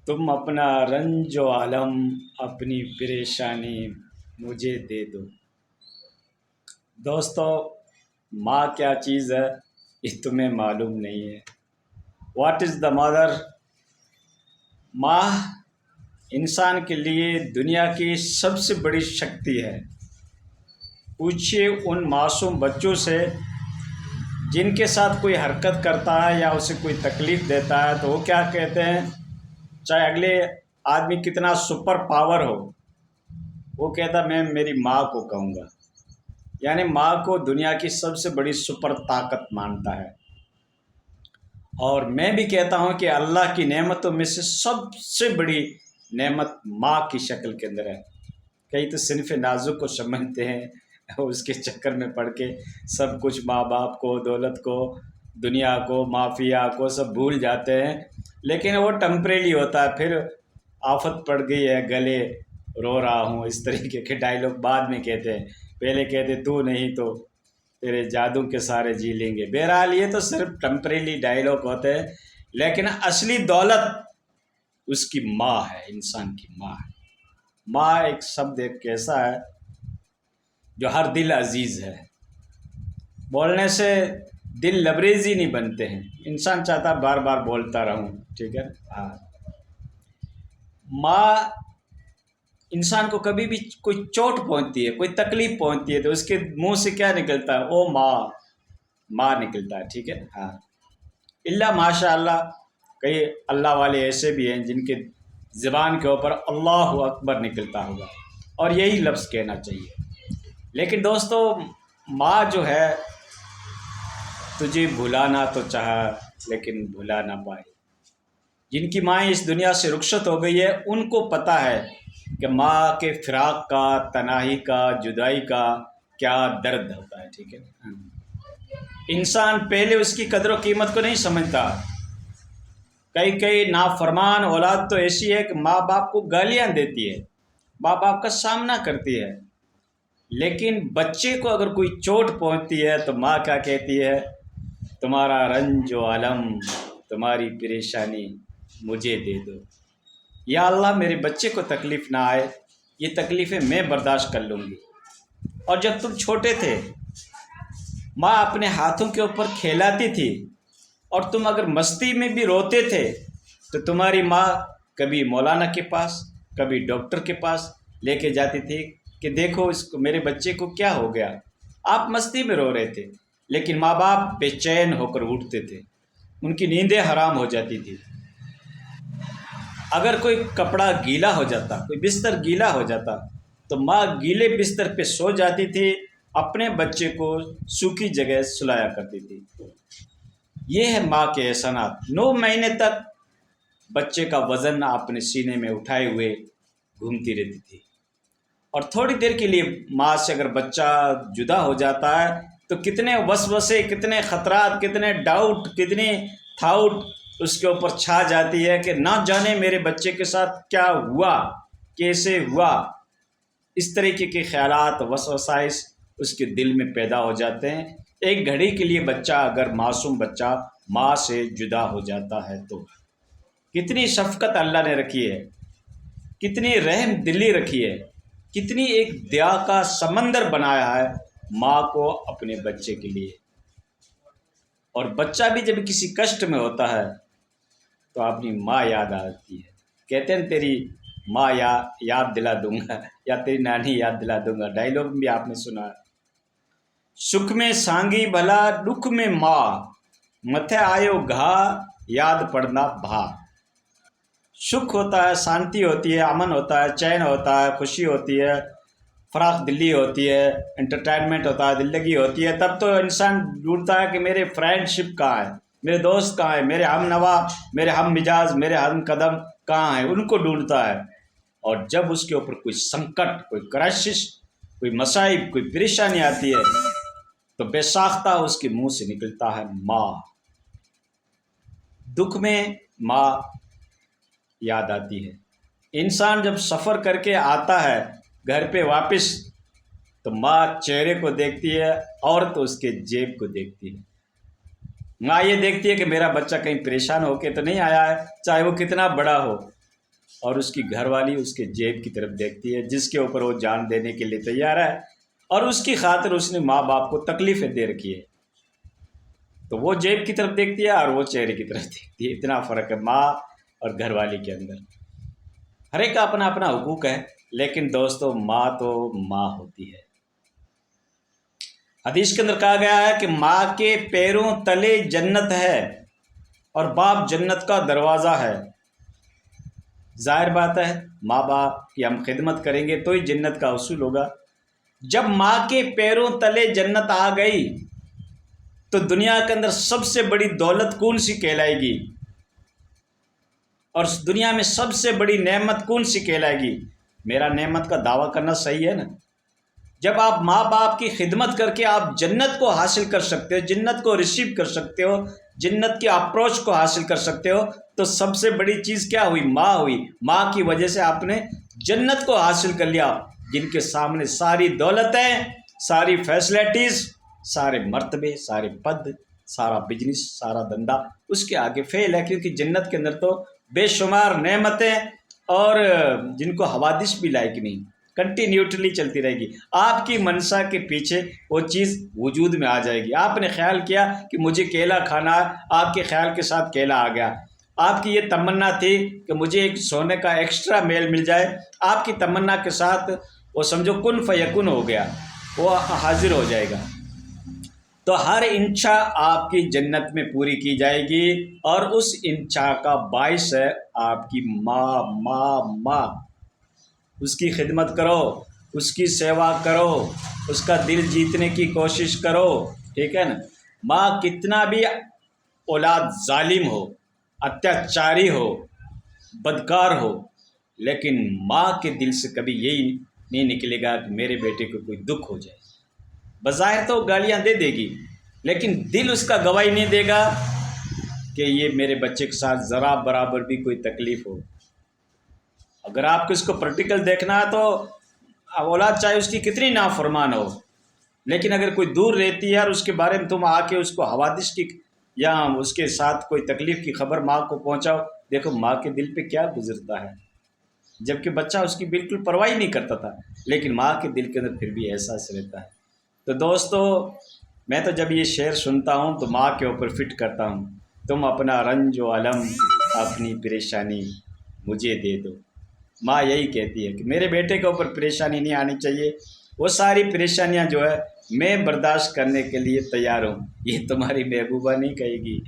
تم اپنا رنج و عالم اپنی پریشانی مجھے دے دو۔ دوستو، ماں کیا چیز ہے یہ تمہیں معلوم نہیں ہے۔ What is the mother? ماں انسان کے لیے دنیا کی سب سے بڑی شکتی ہے۔ پوچھئے ان معصوم بچوں سے جن کے ساتھ کوئی حرکت کرتا ہے یا اسے کوئی تکلیف دیتا ہے تو وہ کیا کہتے ہیں؟ چاہے اگلے آدمی کتنا سپر پاور ہو، وہ کہتا میں میری ماں کو کہوں گا۔ یعنی ماں کو دنیا کی سب سے بڑی سپر طاقت مانتا ہے۔ اور میں بھی کہتا ہوں کہ اللہ کی نعمتوں میں سے سب سے بڑی نعمت ماں کی شکل کے اندر ہے۔ کئی تو صنف نازک کو سمجھتے ہیں، اس کے چکر میں پڑ کے سب کچھ ماں باپ کو، دولت کو، دنیا کو، مافیا کو سب بھول جاتے ہیں، لیکن وہ ٹمپریلی ہوتا ہے۔ پھر آفت پڑ گئی ہے، گلے رو رہا ہوں، اس طریقے کے ڈائیلاگ بعد میں کہتے ہیں۔ پہلے کہتے تو نہیں تو تیرے جادو کے سارے جی لیں گے۔ بہرحال یہ تو صرف ٹمپریلی ڈائیلاگ ہوتے ہیں، لیکن اصلی دولت اس کی ماں ہے، انسان کی ماں ہے۔ ماں ایک شبد ایک ایسا ہے جو ہر دل عزیز ہے۔ بولنے سے دل لبریزی نہیں بنتے ہیں، انسان چاہتا بار بار بولتا رہوں، ٹھیک ہے۔ ہاں، ماں انسان کو کبھی بھی کوئی چوٹ پہنچتی ہے، کوئی تکلیف پہنچتی ہے تو اس کے منہ سے کیا نکلتا ہے؟ او ماں، ماں نکلتا ہے، ٹھیک ہے۔ ہاں، اللہ ماشاء اللہ کئی اللہ والے ایسے بھی ہیں جن کے زبان کے اوپر اللہ اکبر نکلتا ہوگا اور یہی لفظ کہنا چاہیے۔ لیکن دوستو، ماں جو ہے تجھے بھلانا تو چاہا لیکن بھلا نہ پائی۔ جن کی مائیں اس دنیا سے رخصت ہو گئی ہے ان کو پتہ ہے کہ ماں کے فراق کا، تنہائی کا، جدائی کا کیا درد ہوتا ہے، ٹھیک ہے۔ انسان پہلے اس کی قدر و قیمت کو نہیں سمجھتا۔ کئی نافرمان اولاد تو ایسی ہے کہ ماں باپ کو گالیاں دیتی ہے، ماں باپ کا سامنا کرتی ہے، لیکن بچے کو اگر کوئی چوٹ پہنچتی ہے تو ماں کیا کہتی ہے؟ تمہارا رنج و الم، تمہاری پریشانی مجھے دے دو۔ یا اللہ میرے بچے کو تکلیف نہ آئے، یہ تکلیفیں میں برداشت کر لوں گی۔ اور جب تم چھوٹے تھے، ماں اپنے ہاتھوں کے اوپر کھیلاتی تھی اور تم اگر مستی میں بھی روتے تھے تو تمہاری ماں کبھی مولانا کے پاس، کبھی ڈاکٹر کے پاس لے کے جاتی تھی کہ دیکھو اس کو، میرے بچے کو کیا ہو گیا۔ آپ مستی میں رو رہے تھے لیکن ماں باپ بے چین ہو کر اٹھتے تھے، ان کی نیندیں حرام ہو جاتی تھی۔ اگر کوئی کپڑا گیلا ہو جاتا، کوئی بستر گیلا ہو جاتا تو ماں گیلے بستر پہ سو جاتی تھی، اپنے بچے کو سوکھی جگہ سلایا کرتی تھی۔ یہ ہے ماں کے احسانات۔ 9 مہینے تک بچے کا وزن اپنے سینے میں اٹھائے ہوئے گھومتی رہتی تھی، اور تھوڑی دیر کے لیے ماں سے اگر بچہ جدا ہو جاتا ہے تو کتنے وسوسے، کتنے خطرات، کتنے ڈاؤٹ، کتنی تھاؤٹ اس کے اوپر چھا جاتی ہے کہ نہ جانے میرے بچے کے ساتھ کیا ہوا، کیسے ہوا۔ اس طریقے کے خیالات، وسوسائس اس کے دل میں پیدا ہو جاتے ہیں۔ ایک گھڑی کے لیے بچہ، اگر معصوم بچہ ماں سے جدا ہو جاتا ہے تو کتنی شفقت اللہ نے رکھی ہے، کتنی رحم دلی رکھی ہے، کتنی ایک دیا کا سمندر بنایا ہے ماں کو اپنے بچے کے لیے۔ اور بچہ بھی جب کسی کشٹ میں ہوتا ہے تو اپنی ماں یاد آتی ہے۔ کہتے ہیں تیری ماں یاد دلا دوں گا، یا تیری نانی یاد دلا دوں گا، ڈائیلاگ بھی آپ نے سنا ہے۔ سکھ میں سانگی بھلا، دکھ میں ماں، متھے آیو گھا، یاد پڑنا بھا۔ سکھ ہوتا ہے، شانتی ہوتی ہے، امن ہوتا ہے، چین ہوتا ہے، خوشی ہوتی ہے، فراخ دلی ہوتی ہے، انٹرٹینمنٹ ہوتا ہے، زندگی ہوتی ہے، تب تو انسان ڈھونڈتا ہے کہ میرے فرینڈ شپ کہاں ہے، میرے دوست کہاں ہیں، میرے ہم نوا، میرے ہم مزاج، میرے ہم قدم کہاں ہیں، ان کو ڈھونڈتا ہے۔ اور جب اس کے اوپر کوئی سنکٹ، کوئی کرائسس، کوئی مصائب، کوئی پریشانی آتی ہے تو بے ساختہ اس کے منہ سے نکلتا ہے ماں۔ دکھ میں ماں یاد آتی ہے۔ انسان جب سفر کر کے آتا ہے گھر پہ واپس تو ماں چہرے کو دیکھتی ہے اور تو اس کے جیب کو دیکھتی ہے۔ ماں یہ دیکھتی ہے کہ میرا بچہ کہیں پریشان ہو کے تو نہیں آیا ہے، چاہے وہ کتنا بڑا ہو۔ اور اس کی گھر والی اس کے جیب کی طرف دیکھتی ہے، جس کے اوپر وہ جان دینے کے لیے تیار ہے، اور اس کی خاطر اس نے ماں باپ کو تکلیفیں دے رکھی ہے، تو وہ جیب کی طرف دیکھتی ہے اور وہ چہرے کی طرف دیکھتی ہے۔ اتنا فرق ہے ماں اور گھر والی کے اندر۔ ہر ایک کا اپنا اپنا حقوق ہے، لیکن دوستو ماں تو ماں ہوتی ہے۔ حدیث کے اندر کہا گیا ہے کہ ماں کے پیروں تلے جنت ہے اور باپ جنت کا دروازہ ہے۔ ظاہر بات ہے ماں باپ کی ہم خدمت کریں گے تو ہی جنت کا حصول ہوگا۔ جب ماں کے پیروں تلے جنت آ گئی تو دنیا کے اندر سب سے بڑی دولت کون سی کہلائے گی، اور دنیا میں سب سے بڑی نعمت کون سی کہلائے گی؟ میرا نعمت کا دعویٰ کرنا صحیح ہے نا؟ جب آپ ماں باپ کی خدمت کر کے آپ جنت کو حاصل کر سکتے ہو، جنت کو ریسیو کر سکتے ہو، جنت کی اپروچ کو حاصل کر سکتے ہو، تو سب سے بڑی چیز کیا ہوئی؟ ماں ہوئی۔ ماں کی وجہ سے آپ نے جنت کو حاصل کر لیا، جن کے سامنے ساری دولتیں، ساری فیسلٹیز، سارے مرتبے، سارے پد، سارا بزنس، سارا دھندا اس کے آگے فیل ہے، کیونکہ جنت کے اندر تو بے شمار نعمتیں اور جن کو حوادث بھی لائق نہیں، کنٹینیوٹلی چلتی رہے گی۔ آپ کی منشا کے پیچھے وہ چیز وجود میں آ جائے گی۔ آپ نے خیال کیا کہ مجھے کیلا کھانا ہے، آپ کے خیال کے ساتھ کیلا آ گیا۔ آپ کی یہ تمنا تھی کہ مجھے ایک سونے کا ایکسٹرا میل مل جائے، آپ کی تمنا کے ساتھ وہ سمجھو کن فیکن ہو گیا، وہ حاضر ہو جائے گا۔ تو ہر انچا آپ کی جنت میں پوری کی جائے گی، اور اس انچا کا باعث ہے آپ کی ماں۔ ماں ماں اس کی خدمت کرو، اس کی سیوا کرو، اس کا دل جیتنے کی کوشش کرو، ٹھیک ہے نا؟ ماں کتنا بھی اولاد ظالم ہو، اتیاچاری ہو، بدکار ہو، لیکن ماں کے دل سے کبھی یہی نہیں نکلے گا کہ میرے بیٹے کو کوئی دکھ ہو جائے۔ بظاہر تو گالیاں دے دے گی، لیکن دل اس کا گواہی نہیں دے گا کہ یہ میرے بچے کے ساتھ ذرا برابر بھی کوئی تکلیف ہو۔ اگر آپ کو اس کو پریکٹیکل دیکھنا ہے تو اولاد چاہے اس کی کتنی نافرمان ہو، لیکن اگر کوئی دور رہتی ہے اور اس کے بارے میں تم آ کے اس کو حوادث کی یا اس کے ساتھ کوئی تکلیف کی خبر ماں کو پہنچاؤ، دیکھو ماں کے دل پہ کیا گزرتا ہے، جبکہ بچہ اس کی بالکل پرواہ نہیں کرتا تھا، لیکن ماں کے دل کے اندر پھر بھی احساس رہتا ہے۔ تو دوستو میں تو جب یہ شعر سنتا ہوں تو ماں کے اوپر فٹ کرتا ہوں، تم اپنا رنج و الم، اپنی پریشانی مجھے دے دو۔ ماں یہی کہتی ہے کہ میرے بیٹے کے اوپر پریشانی نہیں آنی چاہیے، وہ ساری پریشانیاں جو ہے میں برداشت کرنے کے لیے تیار ہوں۔ یہ تمہاری محبوبہ نہیں کہے گی،